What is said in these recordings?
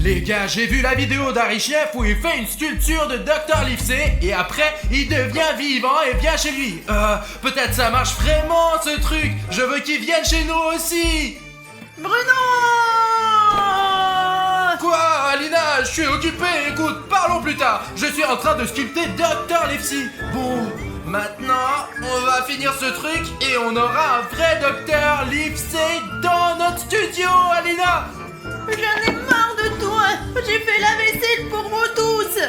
Les gars, j'ai vu la vidéo d'Arichef où il fait une sculpture de Dr. Livesey et après il devient vivant et vient chez lui. Peut-être ça marche vraiment ce truc. Je veux qu'il vienne chez nous aussi. Bruno! Quoi, Alina? Je suis occupé. Écoute, parlons plus tard. Je suis en train de sculpter Dr. Livesey. Bon, maintenant, on va finir ce truc et on aura un vrai Dr. Livesey dans notre studio, Alina. J'en ai marre de toi. J'ai fait la vaisselle pour vous tous.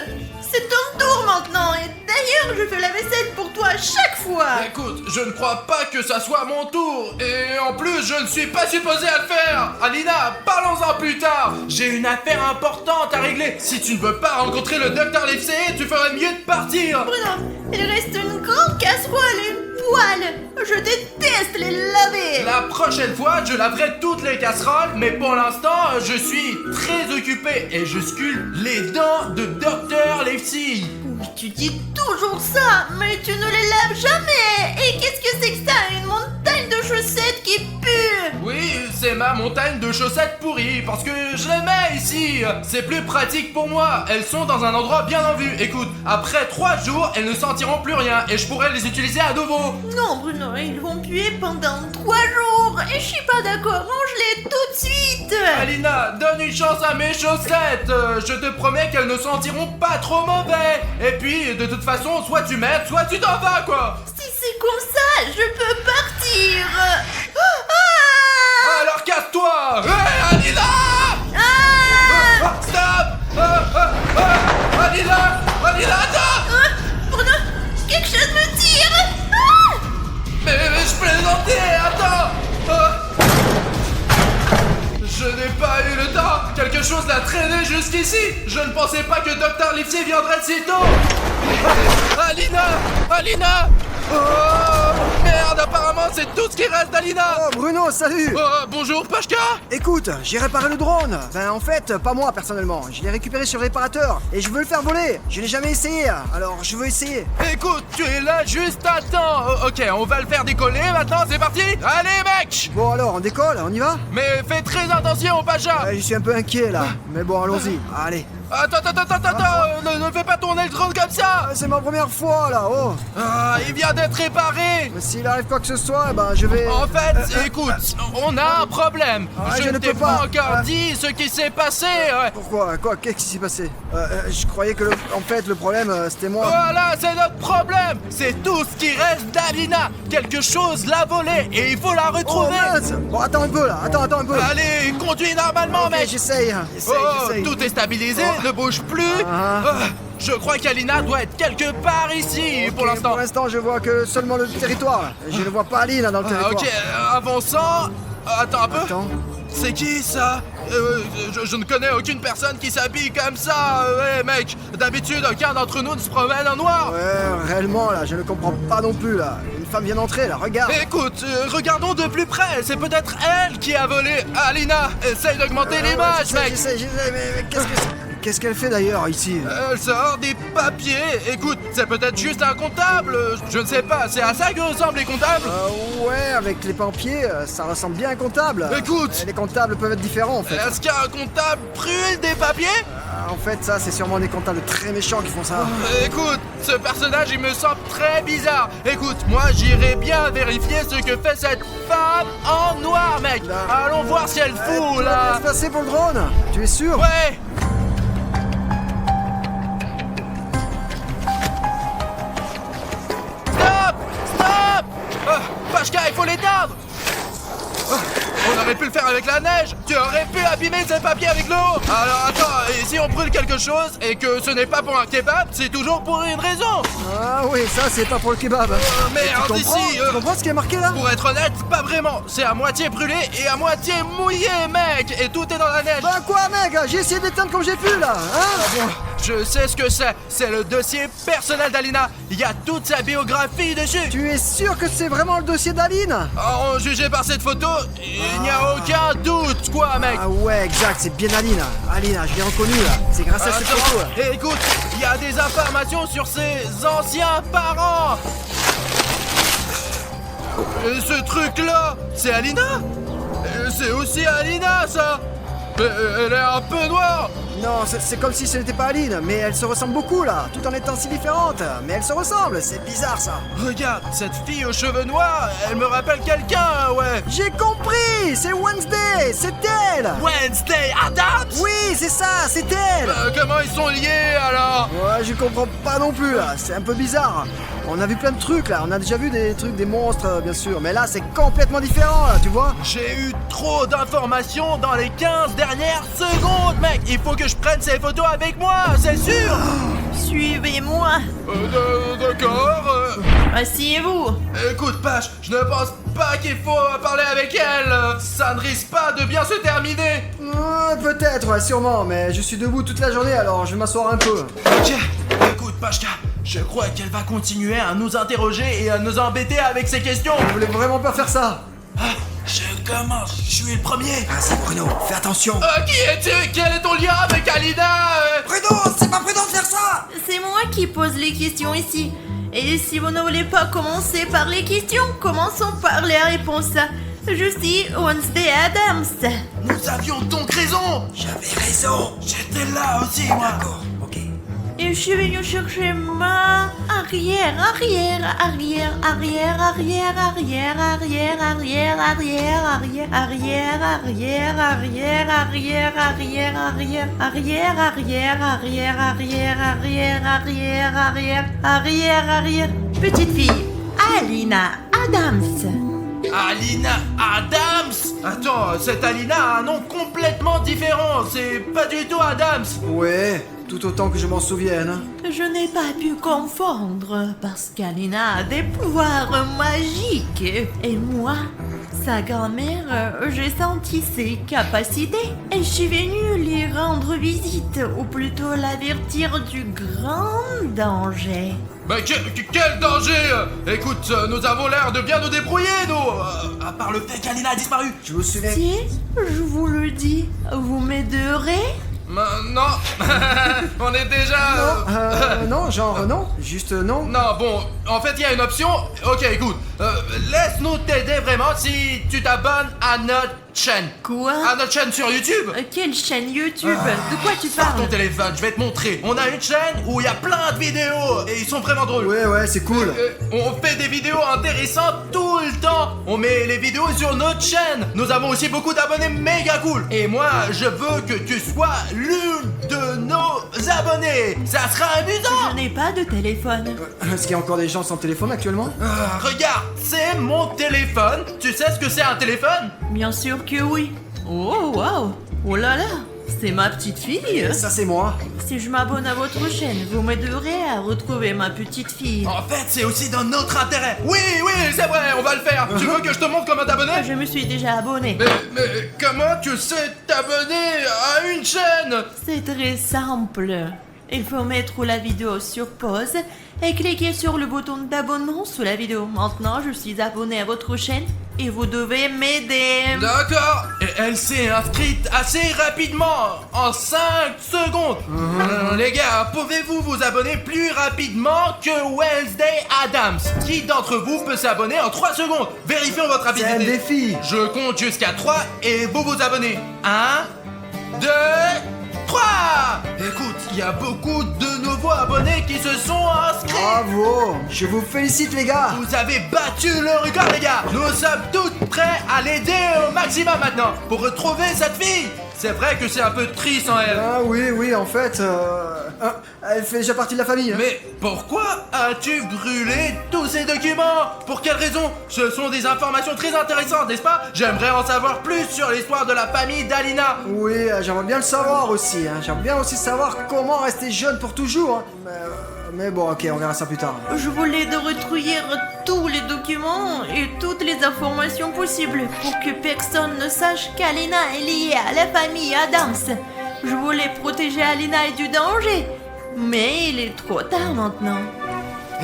C'est ton tour maintenant. Et d'ailleurs, je fais la vaisselle pour toi à chaque fois. Écoute, je ne crois pas que ça soit mon tour. Et en plus, je ne suis pas supposé à le faire. Alina, parlons-en plus tard. J'ai une affaire importante à régler. Si tu ne veux pas rencontrer le Dr. Livesey, tu ferais mieux de partir. Bruno, il reste une grande casserole et une poêle. Je déteste les laver. La prochaine fois, je laverai toutes les casseroles, mais pour l'instant, je suis très occupé et je sculpte les dents de Dr. Livesey. Oui, tu dis toujours ça, mais tu ne les laves jamais. Et qu'est-ce que c'est que ça? Une montagne de chaussettes qui pue. Oui, c'est ma montagne de chaussettes pourries, parce que je les mets ici. C'est plus pratique pour moi. Elles sont dans un endroit bien en vue. Écoute, après 3 jours, elles ne sentiront plus rien et je pourrai les utiliser à nouveau. Non, Bruno, ils vont puer pendant 3 jours. Et je suis pas d'accord, range-les tout de suite. Alina, donne une chance à mes chaussettes. Je te promets qu'elles ne sentiront pas trop mauvais. Et puis, de toute façon, soit tu m'aides, soit tu t'en vas, quoi. Si c'est comme ça, je peux partir. Alors casse-toi. Hé, Alina! Stop! Alina! Alina, attends! Bruno, quelque chose me tire. Mais je plaisantais, attends! Je n'ai pas eu le temps! Quelque chose l'a traîné jusqu'ici! Je ne pensais pas que Dr. Livesey viendrait si tôt! Alina! Alina! Oh! Merde, apparemment c'est tout ce qui reste d'Alina! Oh Bruno, salut! Bonjour Pashka! Écoute, j'ai réparé le drone. Ben en fait, pas moi personnellement. Je l'ai récupéré sur le réparateur et je veux le faire voler. Je l'ai jamais essayé, alors je veux essayer. Écoute, tu es là juste à temps! Ok, on va le faire décoller maintenant, c'est parti! Allez mec! Bon alors, on décolle, on y va? Mais fais très attention Pacha! Je suis un peu inquiet là. Mais bon, allons-y. Allez. Attends, ne fais pas tourner le drone comme ça! C'est ma première fois là, oh! Il vient d'être réparé! Mais s'il arrive quoi que ce soit, ben je vais... En fait, écoute, on a un problème! Je ne t'ai peux pas pas. encore dit ce qui s'est passé! Pourquoi? Quoi? Qu'est-ce qui s'est passé? Je croyais que en fait le problème c'était moi. Voilà, c'est notre problème! C'est tout ce qui reste d'Alina! Quelque chose l'a volé et il faut la Oh retrouver! mince! Bon, attends un peu là, attends un peu. Allez, conduis normalement, Ok, mec! j'essaye. Tout est stabilisé, ne bouge plus! Je crois qu'Alina doit être quelque part ici pour l'instant. Pour l'instant, je vois que seulement le territoire. Je ne vois pas Aline dans le territoire. Ok, avançant. Attends un peu. Attends. C'est qui ça? Je ne connais aucune personne qui s'habille comme ça. Mec, d'habitude aucun d'entre nous ne se promène en noir. Ouais, réellement là, je ne comprends pas non plus là. Une femme vient d'entrer là, regarde. Écoute, regardons de plus près. C'est peut-être elle qui a volé. Alina, essaye d'augmenter l'image, mec. J'essaie, mais qu'est-ce qu'elle fait d'ailleurs ici? Elle sort des papiers. Écoute, c'est peut-être juste un comptable. Je ne sais pas. C'est à ça que ressemblent les comptables. Ouais, avec les papiers, ça ressemble bien à un comptable. Écoute. Les comptables peuvent être différents en fait. Est-ce qu'un comptable brûle des papiers? En fait, ça, c'est sûrement des comptables très méchants qui font ça. Écoute, ce personnage, il me semble très bizarre. Écoute, moi, j'irai bien vérifier ce que fait cette femme en noir, mec. Allons voir si elle fout, Tout va bien là. se passer pour le drone? Tu es sûr? Ouais. Stop! Pashka, il faut l'éteindre. On aurait pu le faire avec la neige. Tu aurais pu abîmer ces papiers avec l'eau. Alors attends, et si on brûle quelque chose et que ce n'est pas pour un kebab, c'est toujours pour une raison. Ah oui, ça, c'est pas pour le kebab. Merde, Tu comprends? ici. Tu comprends ce qui est marqué là? Pour être honnête, pas vraiment. C'est à moitié brûlé et à moitié mouillé, mec. Et tout est dans la neige. Bah quoi, mec? J'ai essayé d'éteindre comme j'ai pu là, hein? Je sais ce que c'est. C'est le dossier personnel d'Alina. Il y a toute sa biographie dessus. Tu es sûr que c'est vraiment le dossier d'Aline? En jugé par cette photo, il n'y a aucun doute, quoi, mec. Ah ouais, exact, c'est bien Aline. Aline, je l'ai reconnue là. C'est grâce à cette photo. là. Et écoute, il y a des informations sur ses anciens parents. Ce truc-là, c'est Alina. C'est aussi Alina, ça. Mais elle est un peu noire. Non, c'est comme si ce n'était pas Aline, mais elles se ressemblent beaucoup là, tout en étant si différentes. Mais elles se ressemblent, c'est bizarre ça. Regarde, cette fille aux cheveux noirs, elle me rappelle quelqu'un, ouais. J'ai compris, c'est Wednesday, c'est elle. Wednesday Adams. Oui, c'est ça, c'est elle. Comment ils sont liés alors? Ouais, je comprends pas non plus là, c'est un peu bizarre. On a vu plein de trucs là, on a déjà vu des trucs, des monstres bien sûr, mais là c'est complètement différent là, tu vois. J'ai eu trop d'informations dans les 15 dernières secondes, mec. Il faut que je prenne ces photos avec moi, c'est sûr. Suivez-moi. D'accord. Asseyez-vous. Écoute, Pache, je ne pense pas qu'il faut parler avec elle. Ça ne risque pas de bien se terminer. Peut-être, ouais, sûrement, mais je suis debout toute la journée alors je vais m'asseoir un peu. Ok, écoute, Pachka, je crois qu'elle va continuer à nous interroger et à nous embêter avec ses questions. Je voulais vraiment pas faire ça. Je commence, je suis le premier. Ah, c'est Bruno, fais attention. Qui es-tu? Quel est ton lien avec Alina? Bruno, c'est pas prudent de faire ça. C'est moi qui pose les questions ici. Et si vous ne voulez pas commencer par les questions, commençons par les réponses. Je suis Wednesday Adams. Nous avions donc raison. J'avais raison. J'étais là aussi, moi. D'accord, ok. Et je suis venue chercher ma arrière. Petite fille, Alina Adams. Alina Adams? Attends, cette Alina a un nom complètement différent. C'est pas du tout Adams. Ouais, tout autant que je m'en souvienne. Je n'ai pas pu confondre parce qu'Alina a des pouvoirs magiques. Et moi, sa grand-mère, j'ai senti ses capacités. Et je suis venue lui rendre visite, ou plutôt l'avertir du grand danger. Mais quel danger! Écoute, nous avons l'air de bien nous débrouiller, nous! À part le fait qu'Alina a disparu. Je me souviens. Si, je vous le dis, vous m'aiderez? Non, on est déjà... Non, genre non, juste non. Non, bon, en fait, il y a une option. Ok, écoute, laisse-nous t'aider vraiment si tu t'abonnes à notre chaîne. Quoi? À notre chaîne sur YouTube. Quelle chaîne YouTube? De quoi tu Par ton parles? téléphone, je vais te montrer. On a une chaîne où il y a plein de vidéos et ils sont vraiment drôles. Ouais, c'est cool. On fait des vidéos intéressantes tout le temps. On met les vidéos sur notre chaîne. Nous avons aussi beaucoup d'abonnés méga cool. Et moi, je veux que tu sois l'une de nos abonnés. Ça sera amusant. Je n'ai pas de téléphone. Est-ce qu'il y a encore des gens sans téléphone actuellement? Regarde, c'est mon téléphone. Tu sais ce que c'est un téléphone? Bien sûr que oui. Oh, waouh. Oh là là. C'est ma petite fille. Ça c'est moi. Si je m'abonne à votre chaîne, vous m'aiderez à retrouver ma petite fille. En fait, c'est aussi dans notre intérêt. Oui, c'est vrai, on va le faire. Tu veux que je te montre comment t'abonner? Je me suis déjà abonnée. Mais comment tu sais t'abonner à une chaîne? C'est très simple. Il faut mettre la vidéo sur pause et cliquer sur le bouton d'abonnement sous la vidéo. Maintenant, je suis abonnée à votre chaîne et vous devez m'aider. D'accord. Et elle s'est inscrite assez rapidement, en 5 secondes. Les gars, pouvez-vous vous abonner plus rapidement que Wednesday Adams? Qui d'entre vous peut s'abonner en 3 secondes? Vérifions votre C'est un rapidité. défi. Je compte jusqu'à 3 et vous vous abonnez. 1, 2, 3. Écoute, il y a beaucoup de nouveaux abonnés qui se sont inscrits. Bravo. Je vous félicite les gars. Vous avez battu le record, les gars. Nous sommes tous prêts à l'aider au maximum maintenant pour retrouver cette fille. C'est vrai que c'est un peu triste en elle. Ah oui, en fait, elle fait déjà partie de la famille. Mais pourquoi as-tu brûlé tous ces documents? Pour quelle raison? Ce sont des informations très intéressantes, n'est-ce pas? J'aimerais en savoir plus sur l'histoire de la famille d'Alina. Oui, j'aimerais bien le savoir aussi. J'aimerais bien aussi savoir comment rester jeune pour toujours. Mais bon, ok, on verra ça plus tard. Je voulais de retrouver tous les documents et toutes les informations possibles pour que personne ne sache qu'Alina est liée à la famille Adams. Je voulais protéger Alina et du danger, mais il est trop tard maintenant.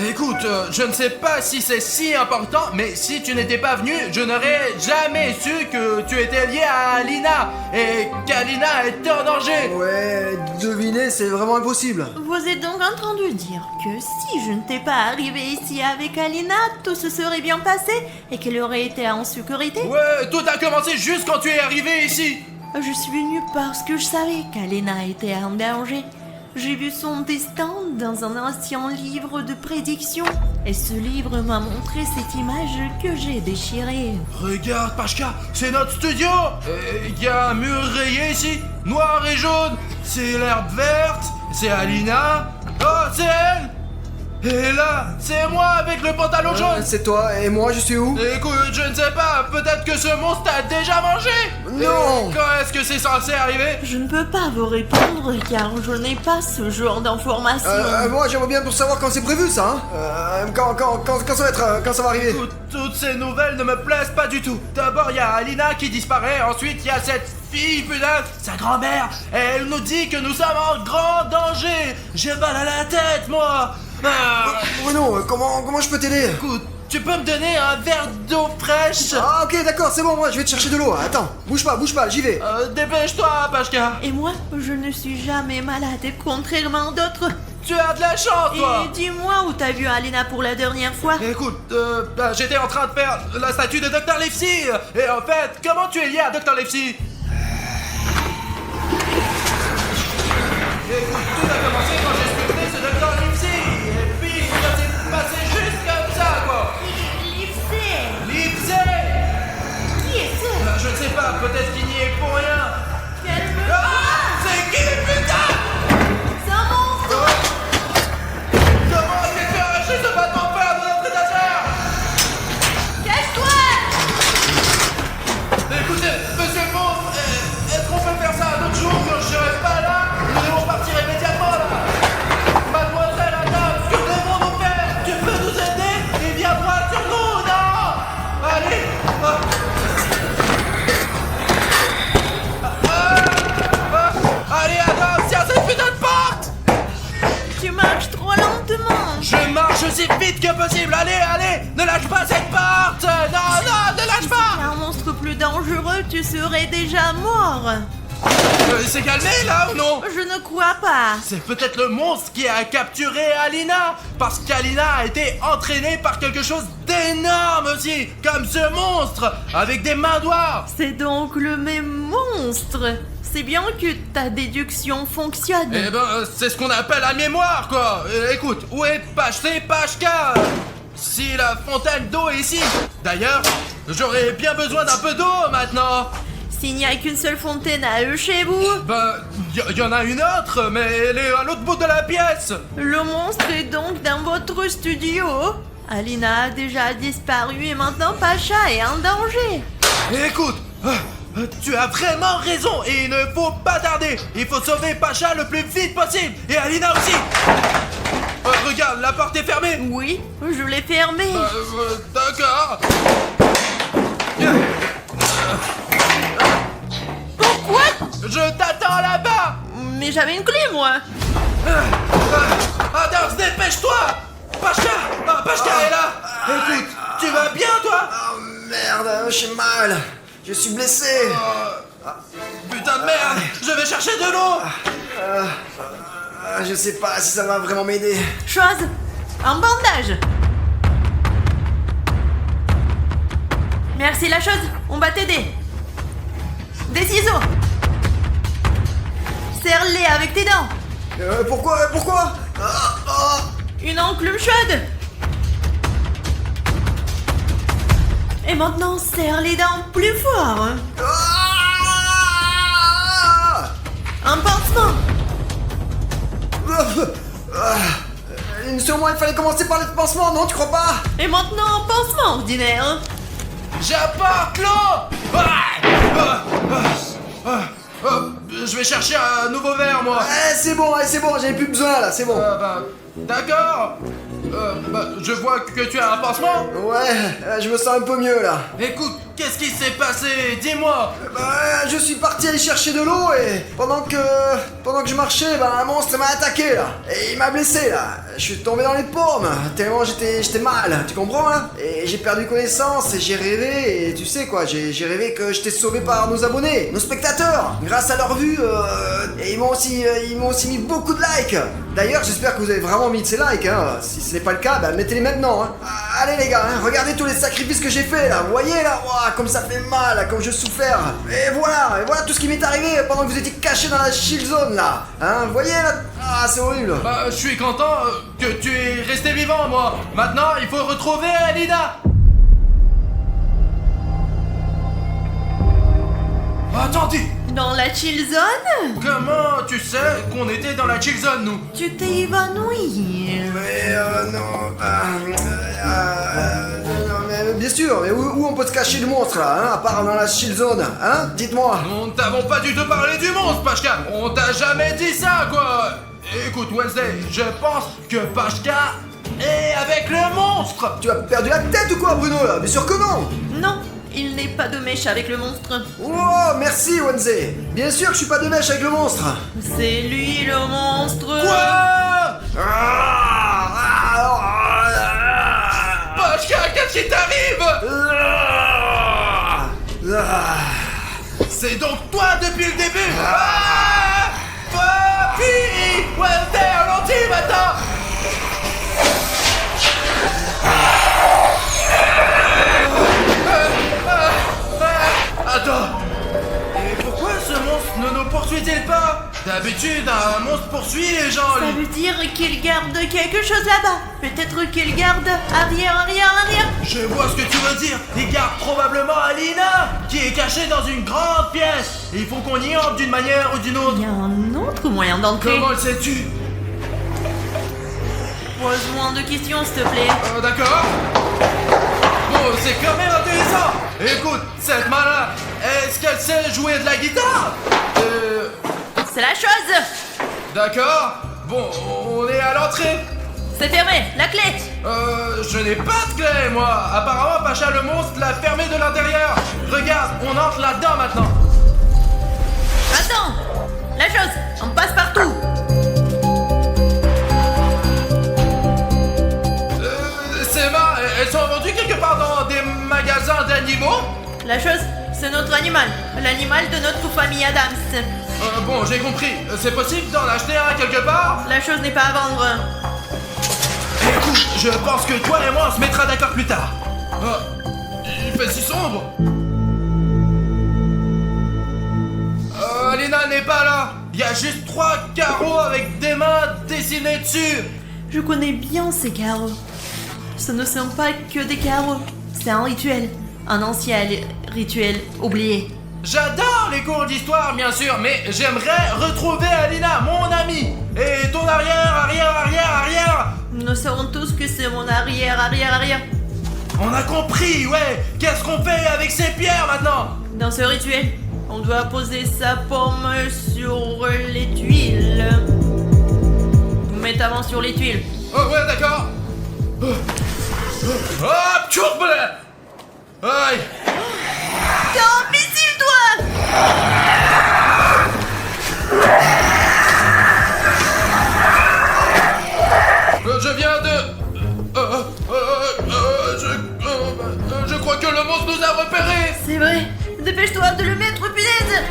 Écoute, je ne sais pas si c'est si important, mais si tu n'étais pas venu, je n'aurais jamais su que tu étais lié à Alina et qu'Alina était en danger. Ouais, deviner, c'est vraiment impossible. Vous êtes donc en train de dire que si je n'étais pas arrivé ici avec Alina, tout se serait bien passé et qu'elle aurait été en sécurité? Ouais, tout a commencé juste quand tu es arrivé ici. Je suis venue parce que je savais qu'Alena était en danger. J'ai vu son destin dans un ancien livre de prédiction. Et ce livre m'a montré cette image que j'ai déchirée. Regarde, Pashka, c'est notre studio. Il y a un mur rayé ici, noir et jaune. C'est l'herbe verte, c'est Alina. Oh, c'est elle. Et là, c'est moi avec le pantalon jaune. C'est toi, et moi je suis où? Écoute, je ne sais pas, peut-être que ce monstre t'a déjà mangé. Non. Et quand est-ce que c'est censé arriver? Je ne peux pas vous répondre car je n'ai pas ce genre d'informations. Moi j'aimerais bien pour savoir quand c'est prévu ça, hein. Quand ça va être, quand ça va arriver. Toutes ces nouvelles ne me plaisent pas du tout. D'abord, il y a Alina qui disparaît, ensuite il y a cette fille, putain, sa grand-mère. Elle nous dit que nous sommes en grand danger. J'ai mal à la tête, moi. Bruno, comment je peux t'aider? Écoute, tu peux me donner un verre d'eau fraîche? Ah ok d'accord, c'est bon, moi je vais te chercher de l'eau. Attends, bouge pas, j'y vais. Dépêche-toi, Pashka. Et moi, je ne suis jamais malade, contrairement à d'autres. Tu as de la chance, toi. Et dis-moi où t'as vu Alena pour la dernière fois. Écoute, j'étais en train de faire la statue de Dr. Livesey. Et en fait, comment tu es lié à Dr. Livesey? Écoute, tout a commencé quand j'ai sculpté ce Dr. Livesey. Et puis, ça s'est passé juste comme ça, quoi. Livesey. Livesey. Qui est ce? Je ne sais pas, peut-être qu'il n'y est pour rien. Calme-toi. Ah, c'est qui, putain? C'est un monstre. Comment est-ce que tu as arraché ce bâton de fer de notre étagère? Cache-toi. Écoutez, monsieur le monstre, est-ce qu'on peut faire ça un autre jour quand je serai pas là? Nous devons partir immédiatement là. Mademoiselle Adam, que devons-nous faire? Tu peux nous aider? Et viens droit sur nous, non? Allez. Allez Adam, tiens cette putain de porte. Tu marches trop lentement. Je marche aussi vite que possible. Allez, ne lâche pas cette porte. Non, ne lâche pas. Un monstre plus dangereux, tu serais déjà mort. Il s'est calmé là ou non? Je ne crois pas. C'est peut-être le monstre qui a capturé Alina, parce qu'Alina a été entraînée par quelque chose d'énorme aussi, comme ce monstre, avec des mains noires. C'est donc le même monstre. C'est bien que ta déduction fonctionne. Eh ben, c'est ce qu'on appelle la mémoire, quoi. Écoute, où est Pashka? Si la fontaine d'eau est ici. D'ailleurs, j'aurais bien besoin d'un peu d'eau maintenant. S'il n'y a qu'une seule fontaine à eux chez vous, Ben, y en a une autre, mais elle est à l'autre bout de la pièce. le monstre est donc dans votre studio. Alina a déjà disparu et maintenant Pacha est en danger. Écoute, tu as vraiment raison et il ne faut pas tarder. Il faut sauver Pacha le plus vite possible et Alina aussi. Regarde, la porte est fermée. Oui, je l'ai fermée. D'accord. Pourquoi? Je t'attends là-bas. Mais j'avais une clé, moi. Adams, dépêche-toi. Pashka est là. Écoute, tu vas bien, toi? Oh merde, j'ai mal. Je suis blessé. Putain de merde. Je vais chercher de l'eau. Je sais pas si ça va vraiment m'aider. Chose, un bandage. Merci la chose, on va t'aider. Des ciseaux. Serre-les avec tes dents. Pourquoi Une enclume chaude. Et maintenant, serre les dents plus fort. Un pansement. Sûrement il fallait commencer par le pansement, non, tu crois pas? Et maintenant, un pansement ordinaire. J'apporte l'eau. Je vais chercher un nouveau verre, moi. C'est bon, j'avais plus besoin là, c'est bon. D'accord. Je vois que tu as un pansement. Ouais, je me sens un peu mieux là. Écoute, qu'est-ce qui s'est passé? Dis-moi. Je suis parti aller chercher de l'eau et pendant que je marchais, un monstre m'a attaqué là. Et il m'a blessé là. Je suis tombé dans les pommes, tellement j'étais mal, tu comprends là? Et j'ai perdu connaissance et j'ai rêvé, et tu sais quoi, j'ai rêvé que j'étais sauvé par nos abonnés, nos spectateurs. Grâce à leur vue, et ils m'ont aussi mis beaucoup de likes. D'ailleurs, j'espère que vous avez vraiment mis de ces likes, hein. Si ce n'est pas le cas, mettez-les maintenant, hein. Allez les gars, hein, regardez tous les sacrifices que j'ai fait là, vous voyez là, ouah, comme ça fait mal, comme je souffert. Et voilà tout ce qui m'est arrivé pendant que vous étiez cachés dans la shield zone là. Hein, vous voyez là, ah c'est horrible. Bah, je suis content que tu es resté vivant, moi. Maintenant, il faut retrouver Alina. Attendez, Dans la chill zone? comment tu sais qu'on était dans la chill zone, nous? Tu t'es évanoui. Mais non, non, mais bien sûr, mais où on peut se cacher le monstre là, hein, à part dans la shield zone, hein, dites-moi. Nous ne t'avons pas du tout parlé du monstre, Pashka. On t'a jamais dit ça, quoi. Écoute, Wednesday, je pense que Pashka est avec le monstre. Tu as perdu la tête ou quoi Bruno là? Bien sûr que non. Non, il n'est pas de mèche avec le monstre. Oh, merci Wednesday. Bien sûr que je suis pas de mèche avec le monstre. C'est lui le monstre. Quoi? Pashka, qu'est-ce qui t'arrive? C'est donc toi depuis le début. Papi, Wednesday, ralentis maintenant. Attends. Et pourquoi ce monstre ne nous poursuit-il pas? D'habitude, un monstre poursuit les gens, Ça lui. veut dire qu'il garde quelque chose là-bas. Peut-être qu'il garde arrière. Je vois ce que tu veux dire. Il garde probablement Alina, qui est cachée dans une grande pièce. Il faut qu'on y entre d'une manière ou d'une autre. Il y a un autre moyen d'entrer. Comment le sais-tu? Pose-moi de questions, s'il te plaît. D'accord. Bon, c'est quand même intéressant. Écoute, cette malin, est-ce qu'elle sait jouer de la guitare? C'est la chose. D'accord. Bon, on est à l'entrée. C'est fermé. La clé. Je n'ai pas de clé, moi. Apparemment, Pacha le monstre l'a fermé de l'intérieur. Regarde, on entre là-dedans maintenant. Attends. La chose. On passe partout. Ces mains, elles sont vendues quelque part dans des magasins d'animaux? La chose, c'est notre animal. L'animal de notre famille Adams. Bon, j'ai compris. C'est possible d'en acheter un quelque part? La chose n'est pas à vendre. Écoute, je pense que toi et moi on se mettra d'accord plus tard. Il fait si sombre. Alina n'est pas là. Il y a juste 3 carreaux avec des mains dessinées dessus. Je connais bien ces carreaux. Ce ne sont pas que des carreaux. C'est un rituel. Un ancien rituel oublié. J'adore les cours d'histoire, bien sûr, mais j'aimerais retrouver Alina, mon amie. Et ton arrière. Nous saurons tous que c'est mon arrière. On a compris, ouais. Qu'est-ce qu'on fait avec ces pierres maintenant? Dans ce rituel, on doit poser sa paume sur les tuiles. Vous mettez avant sur les tuiles. Oh ouais, d'accord. Hop, chourbe. Aïe. T'es imbécile, toi! Je viens de... je crois que le monstre nous a repérés. C'est vrai. Dépêche-toi de le mettre, punaise!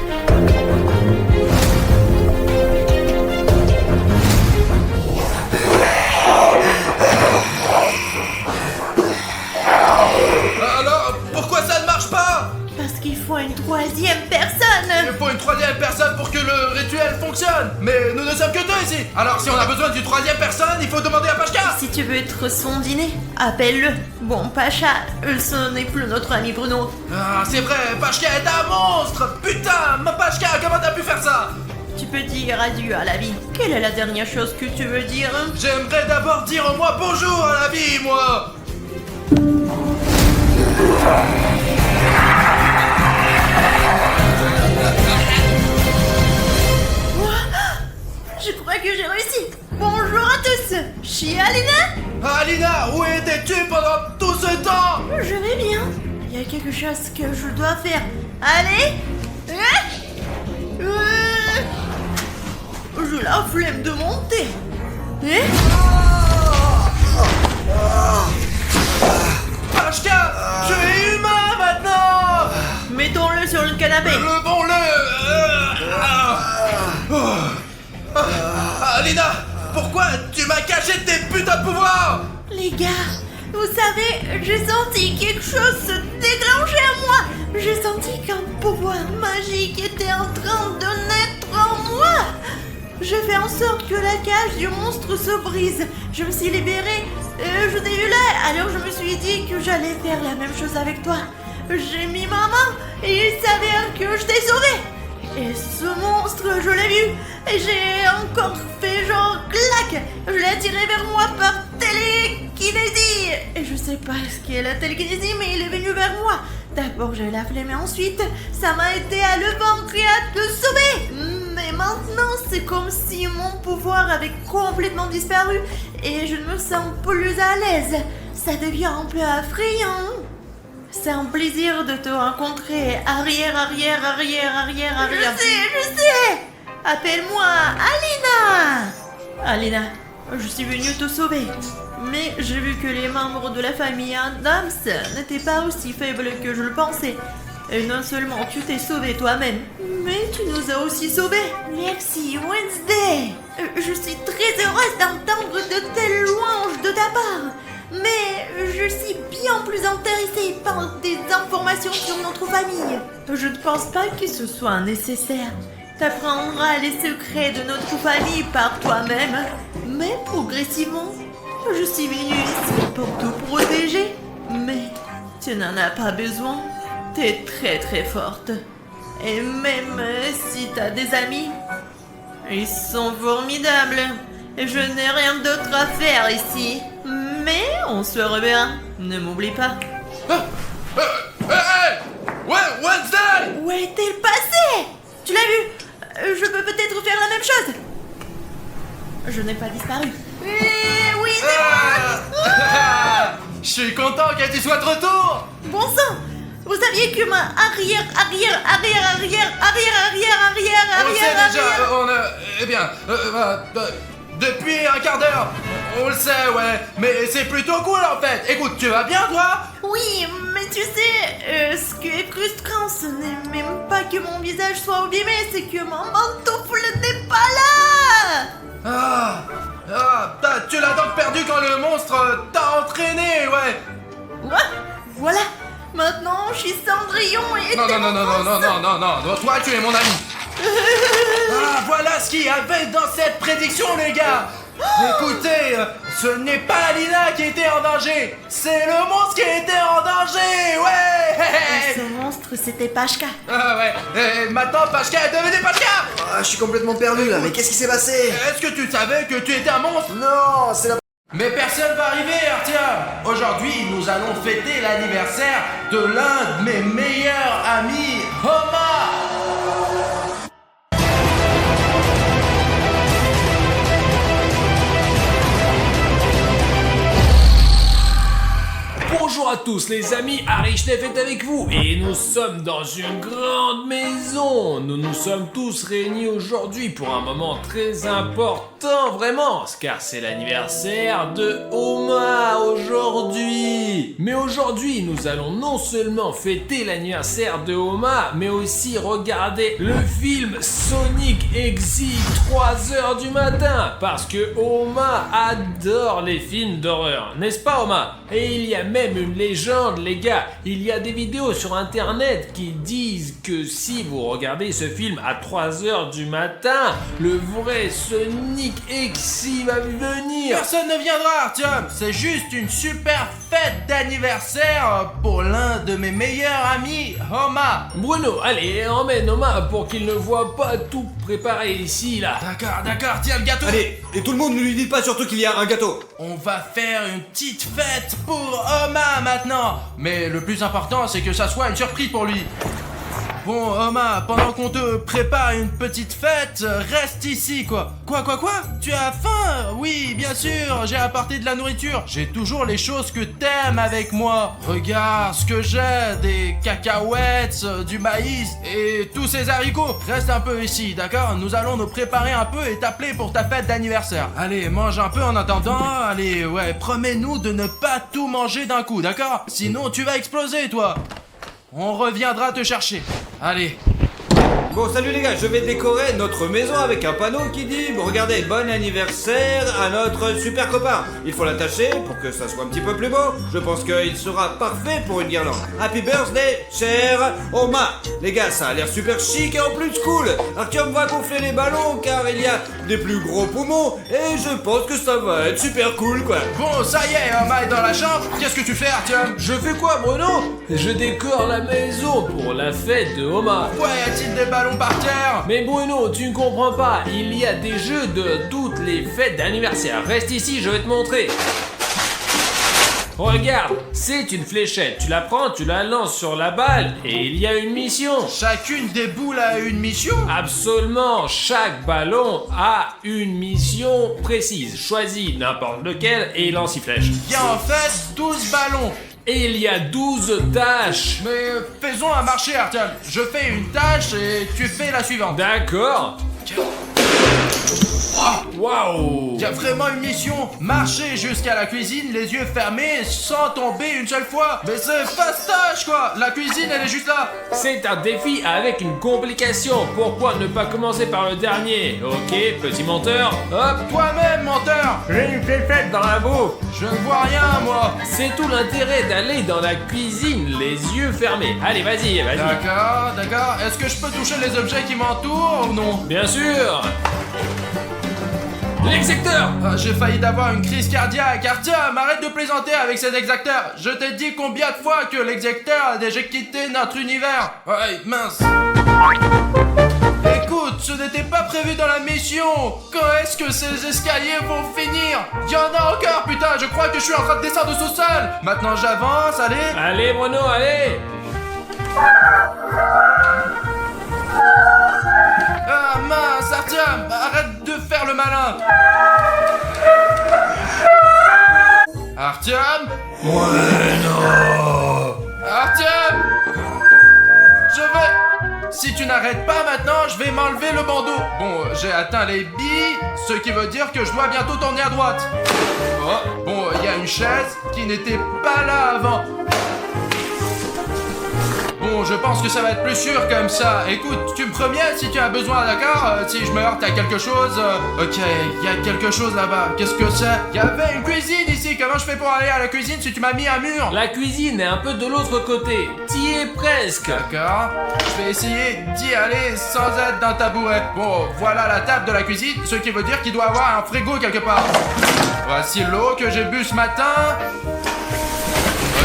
Alors, pourquoi ça ne marche pas? Parce qu'il faut une troisième personne! Il faut une troisième personne pour que le rituel fonctionne. Mais nous ne sommes que 2 ici. Alors si on a besoin d'une troisième personne, il faut demander à Pashka. Si tu veux être son dîner, appelle-le. Bon, Pacha, ce n'est plus notre ami Bruno. Ah, c'est vrai, Pashka est un monstre. Putain, ma Pashka, comment t'as pu faire ça? Tu peux dire adieu à la vie. Quelle est la dernière chose que tu veux dire? J'aimerais d'abord dire au moins bonjour à la vie, moi. Je crois que j'ai réussi. Bonjour à tous. Je suis Alina. Alina, où étais-tu pendant tout ce temps? Je vais bien. Il y a quelque chose que je dois faire. Allez. J'ai la flemme de monter. Pashka, tu es humain maintenant. Mettons-le sur le canapé. Alina, pourquoi tu m'as caché tes putains de pouvoirs? Les gars, Vous savez, j'ai senti quelque chose se déclencher en moi. J'ai senti qu'un pouvoir magique était en train de naître en moi. J'ai fait en sorte que la cage du monstre se brise. Je me suis libérée. Je t'ai eu là, alors je me suis dit que j'allais faire la même chose avec toi. J'ai mis ma main et il s'avère que je t'ai sauvé. Et ce monstre, je l'ai vu. Et j'ai encore fait genre clac. Je l'ai attiré vers moi par télékinésie. Et je sais pas ce qu'est la télékinésie, mais il est venu vers moi. D'abord j'ai la flemme et ensuite ça m'a aidé à le vaincre et à te sauver. Mais maintenant c'est comme si mon pouvoir avait complètement disparu et je ne me sens plus à l'aise. Ça devient un peu effrayant. C'est un plaisir de te rencontrer. Arrière. Je sais. Appelle-moi Alina. Alina, je suis venue te sauver. Mais j'ai vu que les membres de la famille Adams n'étaient pas aussi faibles que je le pensais. Et non seulement tu t'es sauvé toi-même, mais tu nous as aussi sauvés. Merci Wednesday. Je suis très heureuse d'entendre de telles louanges de ta part. Mais je suis bien plus intéressée par des informations sur notre famille. Je ne pense pas que ce soit nécessaire. T'apprendras les secrets de notre famille par toi-même. Mais progressivement, je suis venue ici pour te protéger. Mais tu n'en as pas besoin. T'es très forte. Et même si t'as des amis, ils sont formidables. Je n'ai rien d'autre à faire ici. Mais on se reverra. Ne m'oublie pas. Ouais, Wednesday! Où est-il passé? Tu l'as vu? Je peux peut-être faire la même chose. Je n'ai pas disparu. Oui, c'est moi. Je suis content que tu sois de retour! Bon sang! Vous saviez que ma arrière. On le sait déjà, eh bien, depuis un quart d'heure, on le sait, ouais, mais c'est plutôt cool en fait. Écoute, tu vas bien toi? Oui, mais tu sais, ce qui est frustrant, ce n'est même pas que mon visage soit abîmé, c'est que mon pantoufle n'est pas là. Tu l'as donc perdu quand le monstre t'a entraîné, ouais. Voilà. Maintenant, je suis Cendrillon et... Non, toi tu es mon ami. Voilà ce qu'il y avait dans cette prédiction, les gars. Écoutez, ce n'est pas Alina qui était en danger, c'est le monstre qui était en danger, ouais. Et ce monstre, c'était Pashka. Ouais, et maintenant Pashka est devenue Pashka. Je suis complètement perdu là, mais qu'est-ce qui s'est passé? Est-ce que tu savais que tu étais un monstre? Non, c'est la... Mais personne va arriver, Artyom. Aujourd'hui, nous allons fêter l'anniversaire de l'un de mes meilleurs amis, Homa. Bonjour à tous les amis, Arishnef est avec vous et nous sommes dans une grande maison. Nous nous sommes tous réunis aujourd'hui pour un moment très important, vraiment, car c'est l'anniversaire de Homa aujourd'hui. Mais aujourd'hui, nous allons non seulement fêter l'anniversaire de Homa, mais aussi regarder le film Sonic Exit 3h du matin, parce que Homa adore les films d'horreur, n'est-ce pas Homa? Et il y a même une légende, les gars. Il y a des vidéos sur internet qui disent que si vous regardez ce film à 3h du matin, le vrai Sonic Exit va venir. Personne ne viendra, Artyom. C'est juste une super fête d'anniversaire pour l'un de mes meilleurs amis, Homa. Bruno, allez, emmène Homa pour qu'il ne voit pas tout préparé ici, là. D'accord, tiens le gâteau. Allez, et tout le monde ne lui dit pas surtout qu'il y a un gâteau. On va faire une petite fête pour Homa maintenant. Mais le plus important, c'est que ça soit une surprise pour lui. Bon, Homa, pendant qu'on te prépare une petite fête, reste ici, quoi. Quoi? Tu as faim? Oui, bien sûr, j'ai apporté de la nourriture. J'ai toujours les choses que t'aimes avec moi. Regarde ce que j'ai, des cacahuètes, du maïs et tous ces haricots. Reste un peu ici, d'accord? Nous allons nous préparer un peu et t'appeler pour ta fête d'anniversaire. Allez, mange un peu en attendant. Allez, ouais, promets-nous de ne pas tout manger d'un coup, d'accord? Sinon, tu vas exploser, toi. On reviendra te chercher. Allez. Bon, salut les gars, je vais décorer notre maison avec un panneau qui dit regardez, bon anniversaire à notre super copain. Il faut l'attacher pour que ça soit un petit peu plus beau. Je pense qu'il sera parfait pour une guirlande. Happy birthday, cher Omar. Les gars, ça a l'air super chic et en plus cool. Artyom va gonfler les ballons car il y a des plus gros poumons et je pense que ça va être super cool quoi. Bon, ça y est, Oma est dans la chambre. Qu'est-ce que tu fais, Artyom? Je fais quoi, Bruno? Je décore la maison pour la fête de Oma. Pourquoi y a-t-il des ballons par terre? Mais Bruno, tu ne comprends pas, il y a des jeux de toutes les fêtes d'anniversaire. Reste ici, je vais te montrer. Regarde, c'est une fléchette. Tu la prends, tu la lances sur la balle et il y a une mission. Chacune des boules a une mission? Absolument, chaque ballon a une mission précise. Choisis n'importe lequel et lance une flèche. Il y a en fait 12 ballons. Et il y a 12 tâches. Mais faisons un marché, Artyom. Je fais une tâche et tu fais la suivante. D'accord. Waouh. Il y a vraiment une mission. Marcher jusqu'à la cuisine, les yeux fermés, sans tomber une seule fois. Mais c'est fastoche, quoi. La cuisine, elle est juste là. C'est un défi avec une complication. Pourquoi ne pas commencer par le dernier? Ok, petit menteur. Hop. Toi-même, menteur. J'ai une fléchette dans la bouffe. Je ne vois rien, moi. C'est tout l'intérêt d'aller dans la cuisine les yeux fermés. Allez, vas-y, vas-y. D'accord, d'accord. Est-ce que je peux toucher les objets qui m'entourent ou non? Bien sûr. L'exacteur. Ah, j'ai failli d'avoir une crise cardiaque. Artyom, arrête de plaisanter avec cet exacteur. Je t'ai dit combien de fois que l'exacteur a déjà quitté notre univers. Ouais, mince. Écoute, ce n'était pas prévu dans la mission. Quand est-ce que ces escaliers vont finir? Il y en a encore, putain, je crois que je suis en train de descendre au sous-sol. Maintenant j'avance, allez. Allez, Bruno, allez. Ah mince, Artyom, arrête de faire le malin. Artyom? Artyom! Je vais... Si tu n'arrêtes pas maintenant, je vais m'enlever le bandeau. Bon, j'ai atteint les billes, ce qui veut dire que je dois bientôt tourner à droite. Oh, bon, il y a une chaise qui n'était pas là avant. Bon, je pense que ça va être plus sûr comme ça. Écoute, tu me préviens si tu as besoin, d'accord? Si je me heurte à quelque chose... Ok, il y a quelque chose là-bas. Qu'est-ce que c'est? Il y avait une cuisine ici. Comment je fais pour aller à la cuisine si tu m'as mis un mur? La cuisine est un peu de l'autre côté. T'y es presque. D'accord. Je vais essayer d'y aller sans être d'un tabouret. Bon, voilà la table de la cuisine, ce qui veut dire qu'il doit y avoir un frigo quelque part. Voici l'eau que j'ai bu ce matin.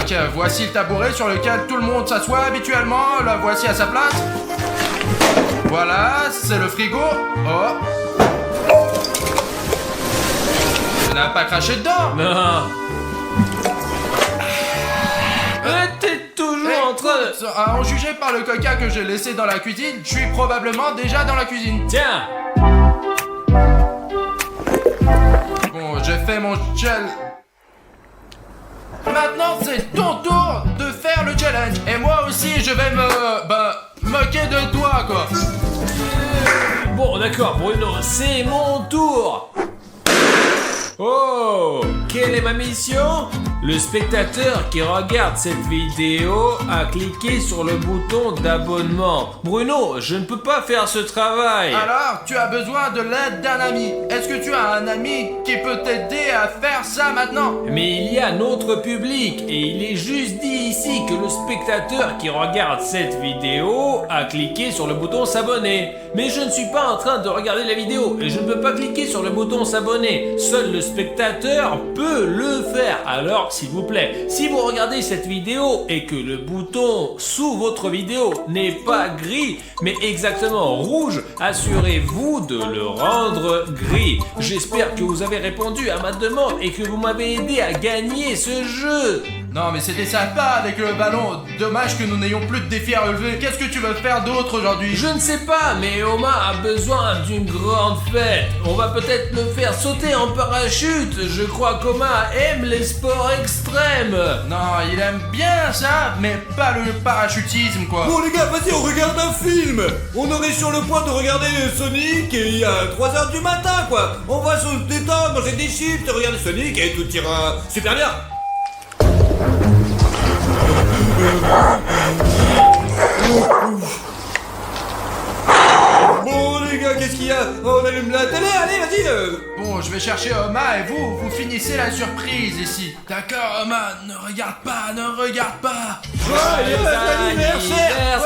Ok, voici le tabouret sur lequel tout le monde s'assoit habituellement. La voici à sa place. Voilà, c'est le frigo. Oh. Tu n'as pas craché dedans? Non. T'es toujours en train de... Écoute, à en juger par le coca que j'ai laissé dans la cuisine, je suis probablement déjà dans la cuisine. Tiens. Bon, j'ai fait mon gel. Maintenant, c'est ton tour de faire le challenge. Et moi aussi, je vais moquer de toi, quoi. Bon, d'accord, Bruno, c'est mon tour. Oh, quelle est ma mission? Le spectateur qui regarde cette vidéo a cliqué sur le bouton d'abonnement. Bruno, je ne peux pas faire ce travail. Alors, tu as besoin de l'aide d'un ami. Est-ce que tu as un ami qui peut t'aider à faire ça maintenant? Mais il y a notre public et il est juste dit ici que le spectateur qui regarde cette vidéo a cliqué sur le bouton s'abonner. Mais je ne suis pas en train de regarder la vidéo et je ne peux pas cliquer sur le bouton s'abonner. Seul le spectateur peut le faire. Alors, s'il vous plaît, si vous regardez cette vidéo et que le bouton sous votre vidéo n'est pas gris, mais exactement rouge, assurez-vous de le rendre gris. J'espère que vous avez répondu à ma demande et que vous m'avez aidé à gagner ce jeu. Non, mais c'était sympa avec le ballon. Dommage que nous n'ayons plus de défis à relever. Qu'est-ce que tu veux faire d'autre aujourd'hui? Je ne sais pas, mais Oma a besoin d'une grande fête. On va peut-être le faire sauter en parachute. Je crois qu'Oma aime les sports extrêmes. Non, il aime bien ça, mais pas le parachutisme, quoi. Bon les gars, vas-y, on regarde un film. On aurait sur le point de regarder Sonic et il y a 3h du matin quoi. On va se détendre, manger des chips, regarder Sonic et tout ira super bien. les gars, qu'est-ce qu'il y a? Oh, on allume la télé, allez, vas-y. Bon, je vais chercher Oma et vous finissez la surprise ici. D'accord, Oma, ne regarde pas, ne regarde pas. Joyeux anniversaire!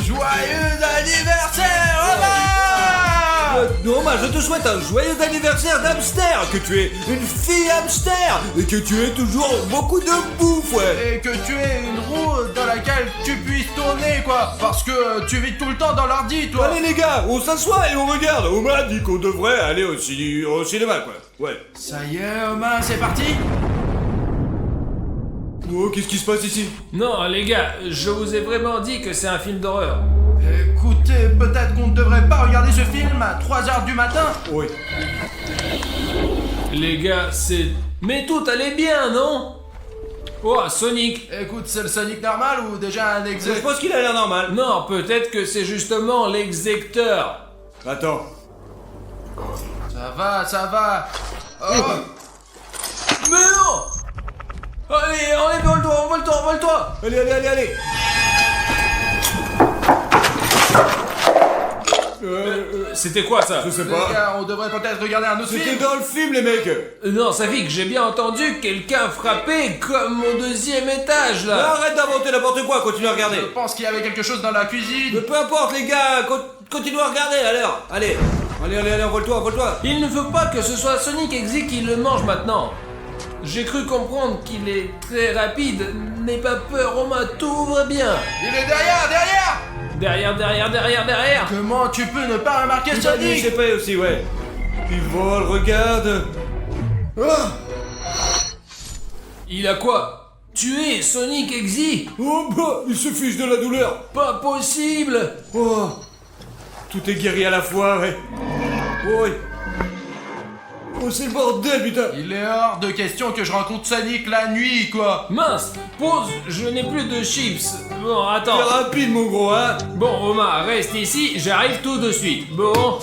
Joyeux anniversaire, Oma! Norma, je te souhaite un joyeux anniversaire d'hamster, que tu es une fille hamster, et que tu aies toujours beaucoup de bouffe, ouais. Et que tu aies une roue dans laquelle tu puisses tourner, quoi. Parce que tu vis tout le temps dans l'ordi, toi. Allez les gars, on s'assoit et on regarde. On m'a dit qu'on devrait aller au cinéma, quoi. Ouais. Ça y est, Oma, c'est parti. Oh, qu'est-ce qui se passe ici? Non, les gars, je vous ai vraiment dit que c'est un film d'horreur. Écoutez, peut-être qu'on ne devrait pas regarder ce film à 3h du matin. Oui. Les gars, c'est... Mais tout allait bien, non? Oh, Sonic. Écoute, c'est le Sonic normal ou déjà un Je exec? pense qu'il a l'air normal. Non, peut-être que c'est justement l'exécuteur. Attends. Ça va, ça va. Oh. Mais non! Allez, enlève-toi. Allez. C'était quoi ça? Je sais Les pas. gars, on devrait peut-être regarder un autre C'était film. dans le film, les mecs. Non, ça fait que j'ai bien entendu quelqu'un frapper comme au 2e étage là. Arrête d'inventer n'importe quoi, continue à regarder. Je pense qu'il y avait quelque chose dans la cuisine. Mais peu importe, les gars, continue à regarder, alors. Allez, envole-toi. Il ne faut pas que ce soit Sonic Exy qui le mange maintenant. J'ai cru comprendre qu'il est très rapide. N'aie pas peur, Oma, tout va bien. Il est derrière. Derrière. Comment tu peux ne pas remarquer Je Sonic? sais pas aussi, ouais. Il vole, regarde. Ah. Il a quoi? Tué Sonic Exy? Oh bah, il se fiche de la douleur. Pas possible. Oh, tout est guéri à la fois, ouais. Oh, oh c'est le bordel, putain. Il est hors de question que je rencontre Sonic la nuit, quoi. Mince, pause, je n'ai plus de chips. Bon, attends. C'est rapide, mon gros, hein. Bon, Oma, reste ici, j'arrive tout de suite. Bon.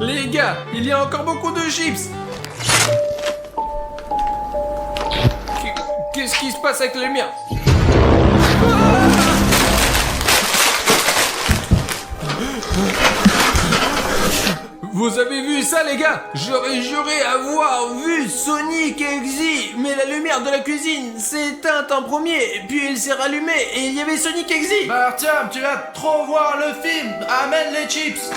Les gars, il y a encore beaucoup de chips. Qu'est-ce qui se passe avec les miens? Vous avez vu ça, les gars? J'aurais juré avoir vu Sonic Exy, mais la lumière de la cuisine s'est éteinte en premier, puis elle s'est rallumée et il y avait Sonic Exy. Bah Artyom, tu vas trop voir le film. Amène les chips.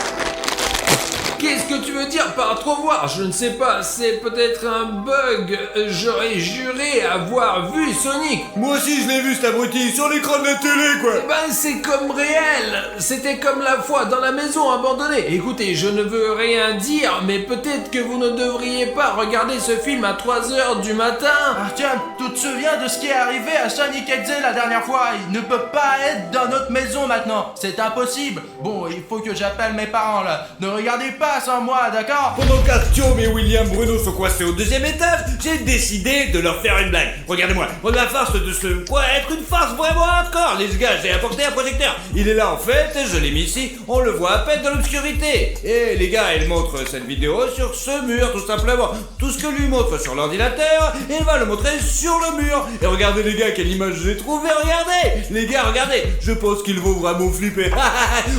Qu'est-ce que tu veux dire par trop voir? Je ne sais pas, c'est peut-être un bug. J'aurais juré avoir vu Sonic. Moi aussi, je l'ai vu, cet abruti, sur l'écran de la télé, quoi. Eh ben, c'est comme réel. C'était comme la fois dans la maison abandonnée. Écoutez, je ne veux rien dire, mais peut-être que vous ne devriez pas regarder ce film à 3h du matin. Artyom, tu te souviens de ce qui est arrivé à Sonic Exy la dernière fois? Il ne peut pas être dans notre maison maintenant. C'est impossible. Bon, il faut que j'appelle mes parents là. Ne regardez pas sans moi, d'accord? Pendant qu'Artyom et William Bruno sont coincés au 2e étage, j'ai décidé de leur faire une blague. Regardez-moi, la farce de ce... Quoi, être une farce vraiment hardcore, les gars, j'ai apporté un projecteur. Il est là en fait, je l'ai mis ici, on le voit à peine dans l'obscurité. Et les gars, elle montre cette vidéo sur ce mur, tout simplement. Tout ce que lui montre sur l'ordinateur, il va le montrer sur le mur. Et regardez les gars, quelle image j'ai trouvé, regardez. Les gars, regardez, je pense qu'ils vont vraiment flipper.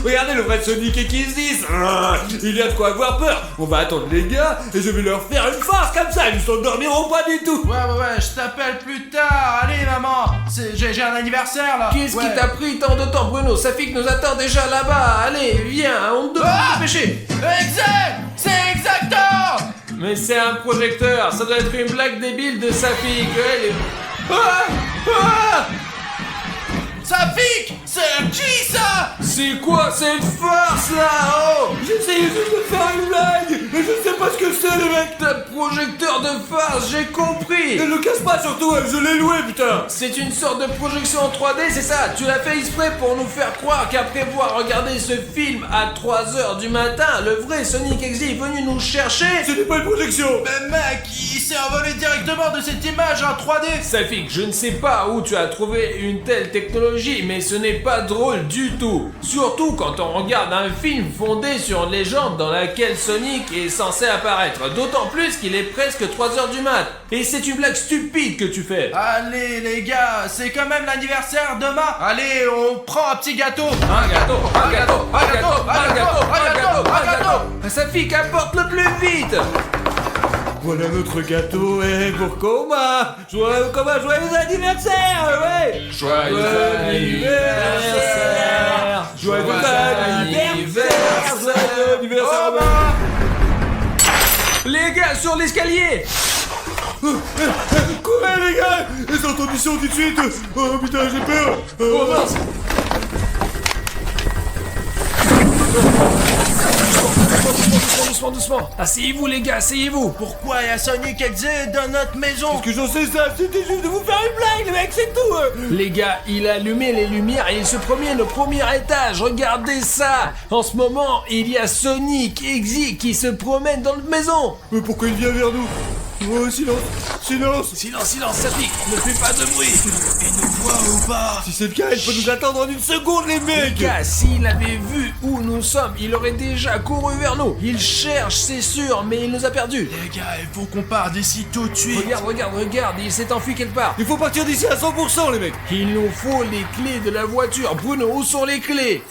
Regardez le vrai Sonic et qu'ils se disent, il y a de quoi avoir peur. On va attendre les gars et je vais leur faire une farce comme ça, ils ne s'endormiront pas du tout. Ouais, je t'appelle plus tard. Allez, maman, j'ai un anniversaire là. Qu'est-ce qui Ouais. t'a pris tant de temps, Bruno? Sa fille nous attend déjà là-bas. Allez, viens, on te dépêcher. Exact. C'est exactement. Mais c'est un projecteur, ça doit être une blague débile de sa fille que elle est... Ah! Ça pique. C'est qui ça? C'est quoi cette farce là? Oh! J'essayais juste de faire une blague, mais je sais pas ce que c'est les mecs. Ta projecteur de farce, j'ai compris! Ne le casse pas surtout, je l'ai loué putain. C'est une sorte de projection en 3D, c'est ça? Tu l'as fait exprès pour nous faire croire qu'après avoir regardé ce film à 3h du matin, le vrai Sonic Exy est venu nous chercher? Ce n'est pas une projection. Mais mec, il s'est envolé directement de cette image en 3D. Safik, je ne sais pas où tu as trouvé une telle technologie, mais ce n'est pas drôle du tout. Surtout quand on regarde un film fondé sur une légende dans laquelle Sonic est est censé apparaître. D'autant plus qu'il est presque 3h du mat. Et c'est une blague stupide que tu fais. Allez les gars, c'est quand même l'anniversaire demain. Allez, on prend un petit gâteau. Un gâteau, un gâteau, un gâteau, un gâteau, un gâteau, un gâteau. Sa fille qu'apporte le plus vite. Voilà notre gâteau, pour Coma. Joyeux anniversaire, ouais. Joyeux anniversaire. Joyeux anniversaire. Joyeux anniversaire. Les gars, sur l'escalier. Courez les gars, les entenditions tout de suite. Oh putain, j'ai peur. Oh mince. Doucement. Asseyez-vous les gars, asseyez-vous. Pourquoi y a Sonic Exe dans notre maison? Que j'en sais ça, c'était juste de vous faire une blague, les mecs, c'est tout. Les gars, il a allumé les lumières et il se promène au premier étage. Regardez ça. En ce moment, il y a Sonic Exe qui se promène dans la maison. Mais pourquoi il vient vers nous? Oh, silence. Silence, ça pique. Ne fais pas de bruit. Il nous voit ou pas? Si c'est le cas, il peut nous attendre en une seconde, les Les mecs. gars, s'il avait vu où nous sommes, il aurait déjà couru vers nous. Il cherche, c'est sûr, mais il nous a perdus. Les gars, il faut qu'on parte d'ici tout de suite. Regarde, il s'est enfui quelque part. Il faut partir d'ici à 100%, les mecs. Il nous faut les clés de la voiture. Bruno, où sont les clés?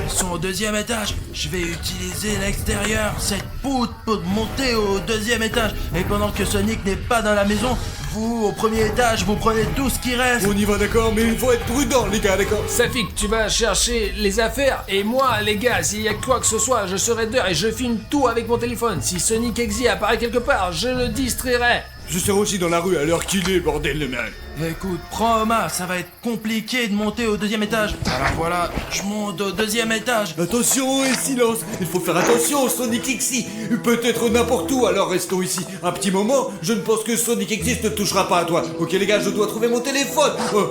Elles sont au 2e étage. Je vais utiliser l'extérieur, cette poutre, pour monter au 2e étage. Et pendant que Sonic n'est pas dans la maison, vous, au 1er étage, vous prenez tout ce qui reste. On y va, d'accord, mais il faut être prudent, les gars, d'accord. Safik, tu vas chercher les affaires. Et moi, les gars, s'il y a quoi que ce soit, je serai dehors et je filme tout avec mon téléphone. Si Sonic Exe apparaît quelque part, je le distrairai. Je serai aussi dans la rue à l'heure qu'il est, bordel, les mecs. Écoute, prends Oma, ça va être compliqué de monter au 2e étage. Alors voilà, je monte au 2e étage. Attention et silence. Il faut faire attention, Sonic Exe. Peut-être n'importe où, alors restons ici. Un petit moment, je ne pense que Sonic Exe ne touchera pas à toi. Ok les gars, je dois trouver mon téléphone. Oh,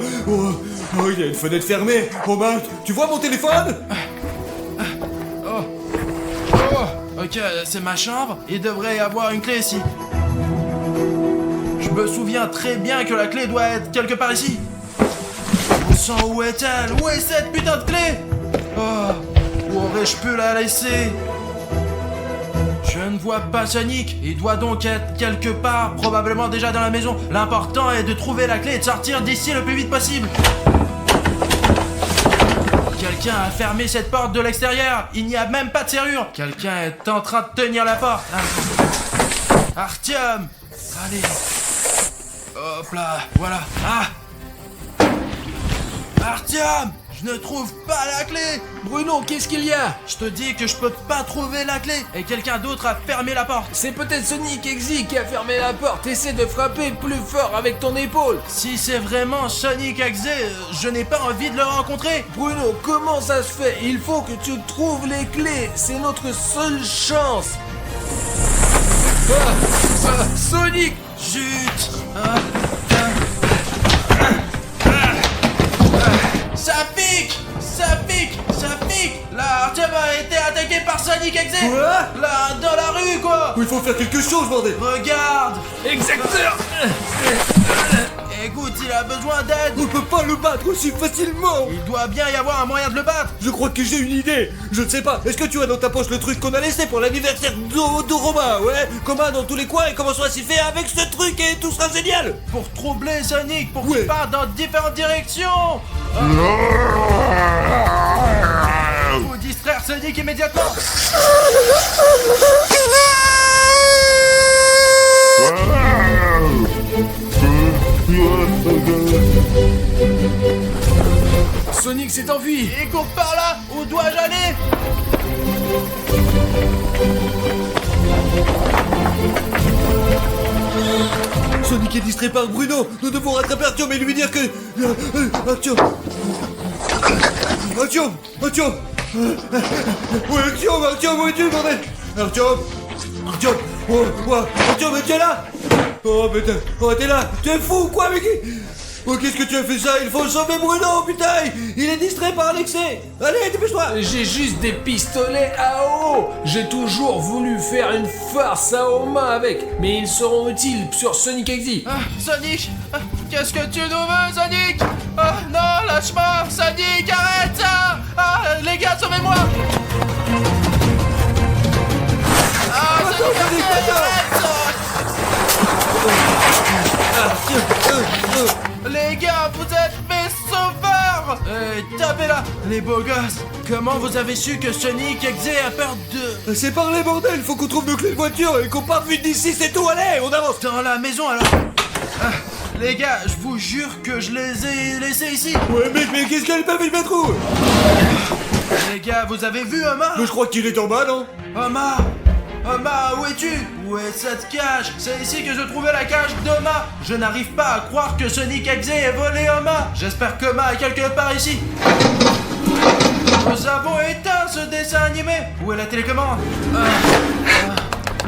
il y a une fenêtre fermée. Oh mince, tu vois mon téléphone? Ok, c'est ma chambre. Il devrait y avoir une clé ici. Je me souviens très bien que la clé doit être quelque part ici. Où est-elle? Où est cette putain de clé? Où aurais-je pu la laisser? Je ne vois pas Sonic. Il doit donc être quelque part, probablement déjà dans la maison. L'important est de trouver la clé et de sortir d'ici le plus vite possible. Quelqu'un a fermé cette porte de l'extérieur. Il n'y a même pas de serrure. Quelqu'un est en train de tenir la porte. Artyom! Allez. Hop là, voilà. Artyom! Je ne trouve pas la clé! Bruno, qu'est-ce qu'il y a? Je te dis que je peux pas trouver la clé et quelqu'un d'autre a fermé la porte. C'est peut-être Sonic Exe qui a fermé la porte. Essaie de frapper plus fort avec ton épaule. Si c'est vraiment Sonic Exe, je n'ai pas envie de le rencontrer. Bruno, comment ça se fait? Il faut que tu trouves les clés. C'est notre seule chance. Sonic! Zut! Ça pique! Là, Artyom a été attaqué par Sonic Exe! Quoi? Là, dans la rue, quoi! Il faut faire quelque chose, bordel. Regarde! Exacteur! Écoute, il a besoin d'aide! On peut pas le battre aussi facilement. Il doit bien y avoir un moyen de le battre! Je crois que j'ai une idée. Je ne sais pas. Est-ce que tu as dans ta poche le truc qu'on a laissé pour l'anniversaire de Romain? Ouais. Commun dans tous les coins et commençons à s'y faire avec ce truc et tout sera génial. Pour troubler Sonic, pour Ouais. qu'il parte dans différentes directions! Faut distraire Sonic immédiatement! Sonic s'est enfui. Il court par là! Où dois-je aller? Sonic est distrait par Bruno. Nous devons rattraper Artyom et lui dire que... Artyom. Artyom, où es-tu, bordel? Artyom. Artyom, mais tu es là? Oh, putain. Oh, t'es là. Tu es fou ou quoi, mec? Oh, qu'est-ce que tu as fait ça? Il faut sauver Bruno, putain. Il est distrait par l'excès. Allez, dépêche-toi. J'ai juste des pistolets à eau. J'ai toujours voulu faire une farce à aux mains avec, mais ils seront utiles sur Sonic Exe. Sonic! Qu'est-ce que tu nous veux, Sonic? Non, lâche-moi! Sonic, arrête ça! Les gars, sauvez-moi! les beaux gosses, comment vous avez su que Sonic Exe a peur de... C'est par les bordel, faut qu'on trouve nos clés de voiture et qu'on parte vite d'ici, c'est tout, allez, on avance. Dans la maison alors. Ah, les gars, je vous jure que je les ai laissés ici. Ouais mec, mais qu'est-ce qu'elle pas vu le mettre où? Les gars, vous avez vu Omar? Mais je crois qu'il est en bas, non? Omar! Omar, où es-tu? Où est cette cage? C'est ici que je trouvais la cage d'Omar. Je n'arrive pas à croire que Sonic Exe ait volé Omar. J'espère qu'Omar est quelque part ici. Nous avons éteint ce dessin animé. Où est la télécommande?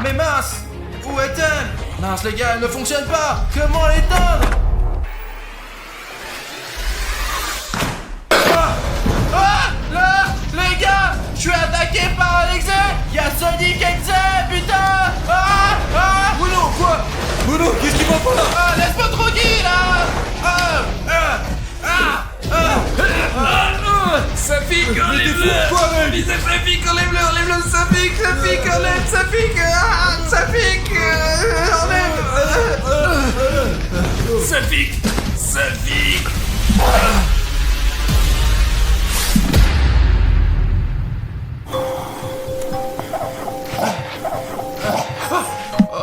Mais mince! Où est-elle? Mince les gars, elle ne fonctionne pas. Comment l'éteindre? Là, les gars, je suis attaqué par un Exe. Y'a Sonic Exe, putain. Bruno, quoi? Bruno, qu'est-ce qu'il va pas? Laisse-moi tranquille, là. Ça pique, enlève-le! Quoi, mec? Visage, ça pique, enlève-le, ça pique, enlève, ça pique, ça pique, enlève! Ça pique!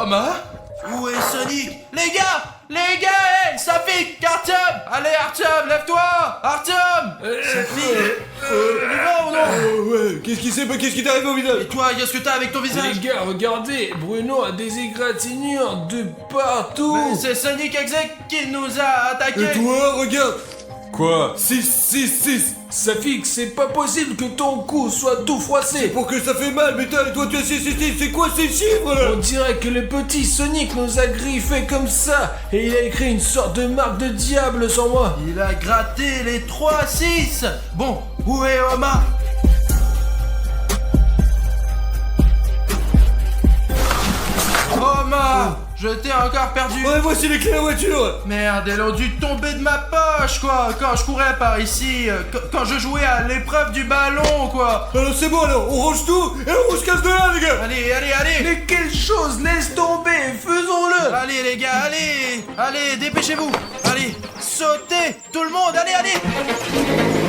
Omar? Où est Sonic? Les gars, hey, ça pique! Artyom! Allez, Artyom, lève-toi! Artyom! Ça pique! Vivant ou non? Ouais, qu'est-ce qui t'arrive au visage? Et toi, qu'est-ce que t'as avec ton visage? Les gars, regardez, Bruno a des égratignures de partout! Mais c'est Sonic Exe qui nous a attaqués! Et toi, regarde! Quoi? 6. Safik, c'est pas possible que ton cou soit tout froissé! Pour que ça fait mal, mais toi tu as 6, c'est quoi ces chiffres là? On dirait que le petit Sonic nous a griffé comme ça et il a écrit une sorte de marque de diable sur moi. Il a gratté les 3-6! Bon, où est Omar? Omar! Je t'ai encore perdu! Ouais, voici les clés de la voiture! Merde, elles ont dû tomber de ma poche, quoi! Quand je courais par ici, quand je jouais à l'épreuve du ballon, quoi! Alors c'est bon, alors on range tout et on se casse de là, les gars! Allez! Mais quelle chose, laisse tomber, faisons-le! Allez, les gars, allez, dépêchez-vous! Allez, sautez! Tout le monde, allez!